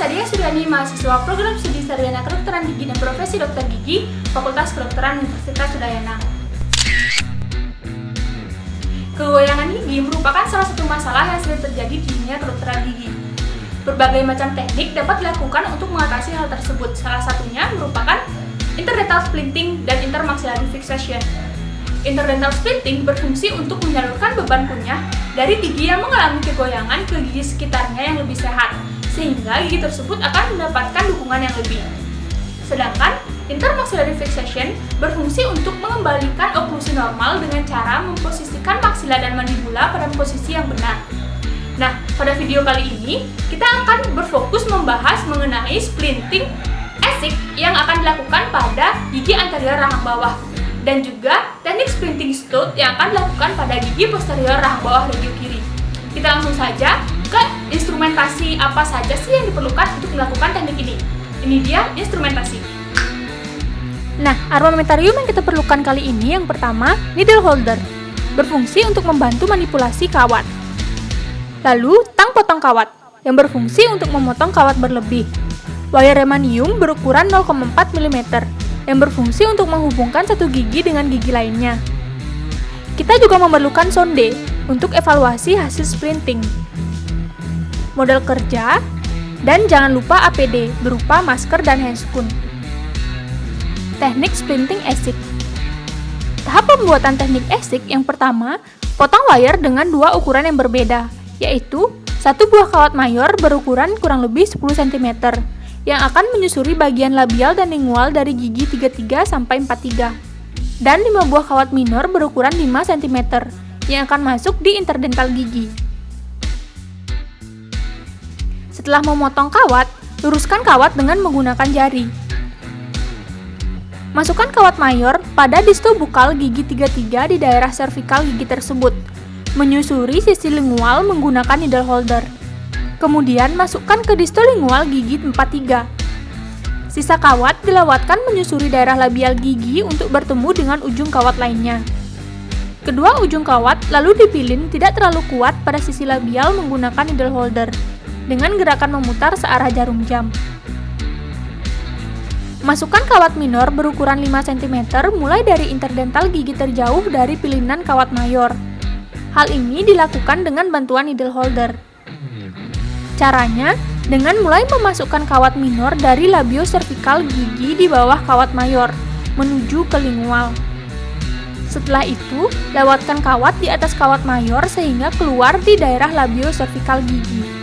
Nadia Suryani, mahasiswa program studi sarjana kedokteran gigi dan profesi dokter gigi, Fakultas Kedokteran Universitas Udayana. Kegoyangan gigi merupakan salah satu masalah yang sering terjadi di dunia kedokteran gigi. Berbagai macam teknik dapat dilakukan untuk mengatasi hal tersebut. Salah satunya merupakan interdental splinting dan intermaxillary fixation. Interdental splinting berfungsi untuk menyalurkan beban kunyah dari gigi yang mengalami kegoyangan ke gigi sekitarnya yang lebih sehat, sehingga gigi tersebut akan mendapatkan dukungan yang lebih. Sedangkan intermaxillary fixation berfungsi untuk mengembalikan oklusi normal dengan cara memposisikan maksila dan mandibula pada posisi yang benar. Nah, pada video kali ini kita akan berfokus membahas mengenai splinting ASIC yang akan dilakukan pada gigi anterior rahang bawah, dan juga teknik splinting stud yang akan dilakukan pada gigi posterior rahang bawah regio kiri. Kita langsung saja ke instrumentasi apa saja sih yang diperlukan untuk melakukan teknik ini. Ini dia instrumentasi. Nah, armamentarium yang kita perlukan kali ini yang pertama, needle holder, berfungsi untuk membantu manipulasi kawat. Lalu, tang potong kawat, yang berfungsi untuk memotong kawat berlebih. Wire remanium berukuran 0,4 mm, yang berfungsi untuk menghubungkan satu gigi dengan gigi lainnya. Kita juga memerlukan sonde untuk evaluasi hasil splinting. Model kerja, dan jangan lupa APD berupa masker dan handscoon. Teknik splinting ASIC. Tahap pembuatan teknik ASIC yang pertama, potong wire dengan dua ukuran yang berbeda, yaitu satu buah kawat mayor berukuran kurang lebih 10 cm, yang akan menyusuri bagian labial dan lingual dari gigi 33 sampai 43, dan 5 buah kawat minor berukuran 5 cm, yang akan masuk di interdental gigi. Setelah memotong kawat, luruskan kawat dengan menggunakan jari. Masukkan kawat mayor pada distobukal gigi 33 di daerah servikal gigi tersebut, menyusuri sisi lingual menggunakan needle holder. Kemudian masukkan ke distolingual gigi 43. Sisa kawat dilawatkan menyusuri daerah labial gigi untuk bertemu dengan ujung kawat lainnya. Kedua ujung kawat lalu dipilin tidak terlalu kuat pada sisi labial menggunakan needle holder dengan gerakan memutar searah jarum jam. Masukkan kawat minor berukuran 5 cm mulai dari interdental gigi terjauh dari pilinan kawat mayor. Hal ini dilakukan dengan bantuan needle holder. Caranya, dengan mulai memasukkan kawat minor dari labioservikal gigi di bawah kawat mayor, menuju ke lingual. Setelah itu, lewatkan kawat di atas kawat mayor sehingga keluar di daerah labioservikal gigi.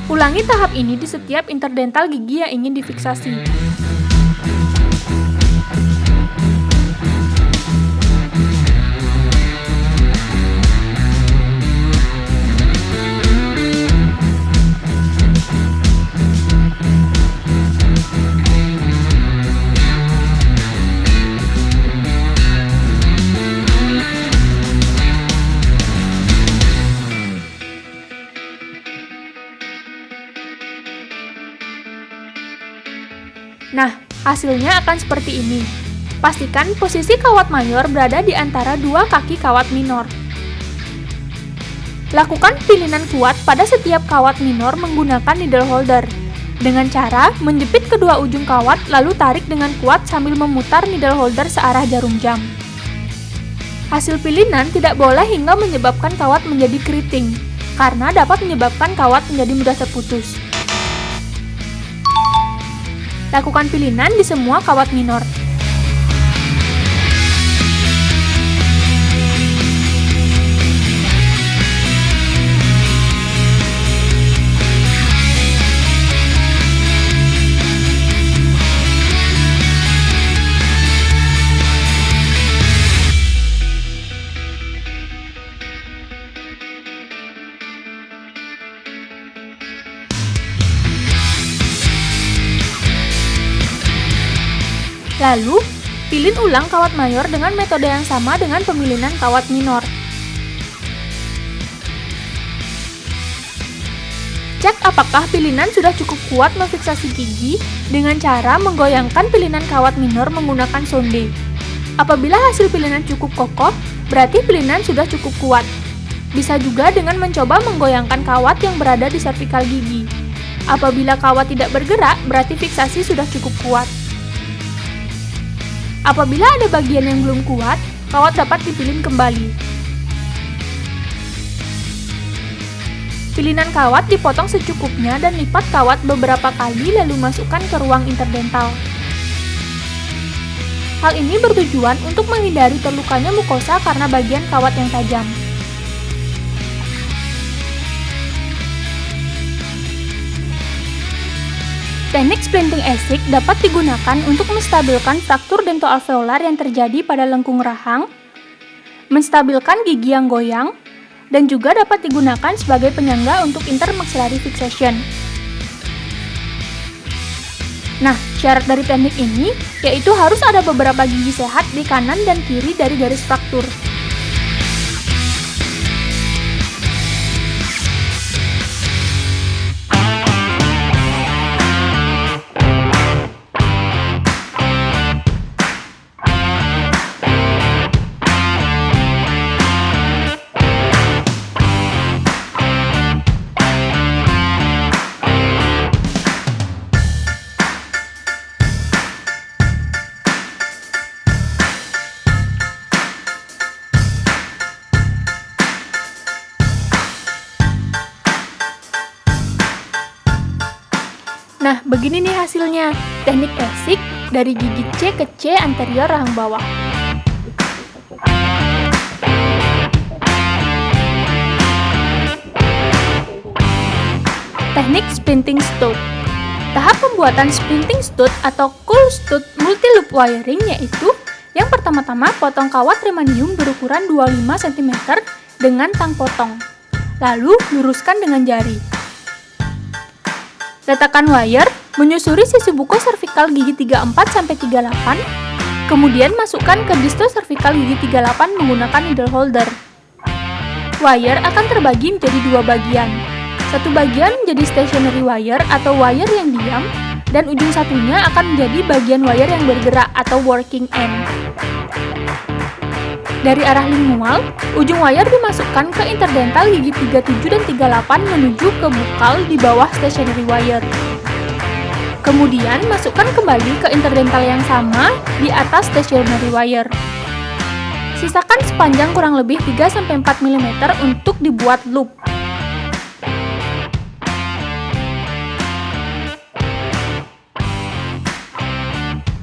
Ulangi tahap ini di setiap interdental gigi yang ingin difiksasi. Nah, hasilnya akan seperti ini. Pastikan posisi kawat mayor berada di antara dua kaki kawat minor. Lakukan pilinan kuat pada setiap kawat minor menggunakan needle holder, dengan cara menjepit kedua ujung kawat lalu tarik dengan kuat sambil memutar needle holder searah jarum jam. Hasil pilinan tidak boleh hingga menyebabkan kawat menjadi keriting, karena dapat menyebabkan kawat menjadi mudah terputus. Lakukan pilinan di semua kawat minor. Lalu, pilin ulang kawat mayor dengan metode yang sama dengan pemilinan kawat minor. Cek apakah pilinan sudah cukup kuat memfiksasi gigi dengan cara menggoyangkan pilinan kawat minor menggunakan sonde. Apabila hasil pilinan cukup kokoh, berarti pilinan sudah cukup kuat. Bisa juga dengan mencoba menggoyangkan kawat yang berada di servikal gigi. Apabila kawat tidak bergerak, berarti fiksasi sudah cukup kuat. Apabila ada bagian yang belum kuat, kawat dapat dipilin kembali. Pilinan kawat dipotong secukupnya dan lipat kawat beberapa kali lalu masukkan ke ruang interdental. Hal ini bertujuan untuk menghindari terlukanya mukosa karena bagian kawat yang tajam. Teknik splinting ASIC dapat digunakan untuk menstabilkan fraktur dentoalveolar yang terjadi pada lengkung rahang, menstabilkan gigi yang goyang, dan juga dapat digunakan sebagai penyangga untuk intermaxillary fixation. Nah, syarat dari teknik ini yaitu harus ada beberapa gigi sehat di kanan dan kiri dari garis fraktur. Nah, begini nih hasilnya. Teknik ASIC dari gigi C ke C anterior rahang bawah. Teknik splinting stud. Tahap pembuatan splinting stud atau cool stud multi-loop wiring yaitu yang pertama-tama potong kawat remanium berukuran 25 cm dengan tang potong. Lalu luruskan dengan jari. Letakkan wire menyusuri sisi buko servikal gigi 34-38, kemudian masukkan ke disto servikal gigi 38 menggunakan needle holder. Wire akan terbagi menjadi dua bagian. Satu bagian menjadi stationary wire atau wire yang diam, dan ujung satunya akan menjadi bagian wire yang bergerak atau working end. Dari arah lingual, ujung wire dimasukkan ke interdental gigi 37 dan 38 menuju ke bukal di bawah stationary wire. Kemudian masukkan kembali ke interdental yang sama di atas stationary wire. Sisakan sepanjang kurang lebih 3-4 mm untuk dibuat loop.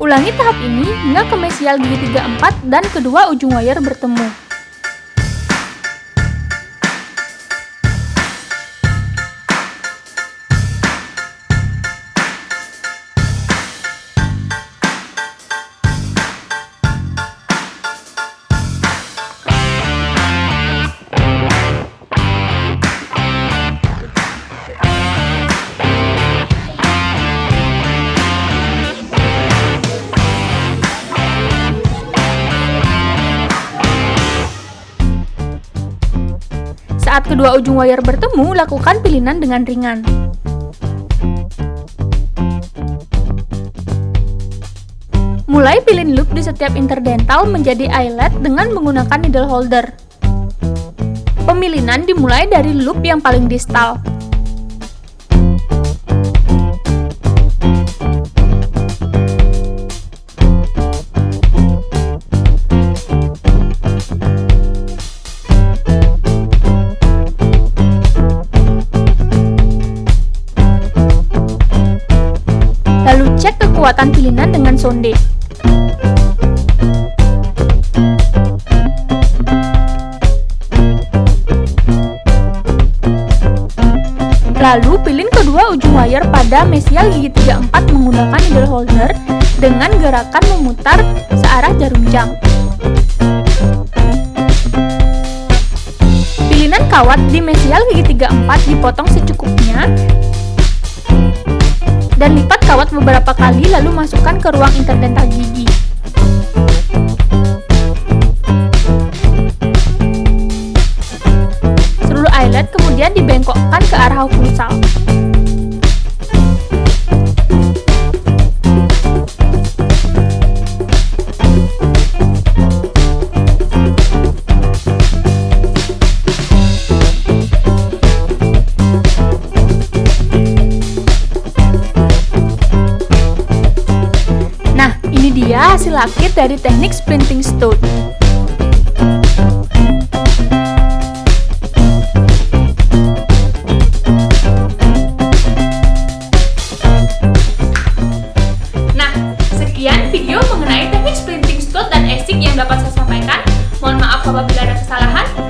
Ulangi tahap ini hingga ke mesial gigi 34 dan kedua ujung wire bertemu. Saat kedua ujung wire bertemu, lakukan pilinan dengan ringan. Mulai pilin loop di setiap interdental menjadi eyelet dengan menggunakan needle holder. Pemilinan dimulai dari loop yang paling distal. Lalu cek kekuatan pilinan dengan sonde. Lalu pilin kedua ujung wire pada mesial gigi 34 menggunakan needle holder dengan gerakan memutar searah jarum jam. Pilinan kawat di mesial gigi 34 dipotong secukupnya dan lipat kawat beberapa kali lalu masukkan ke ruang interdental gigi. Seluruh eyelet kemudian dibengkokkan ke arah occlusal. hasil akhir dari teknik splinting stud. Nah, sekian video mengenai teknik splinting stud dan ASIC yang dapat saya sampaikan. Mohon maaf apabila ada kesalahan.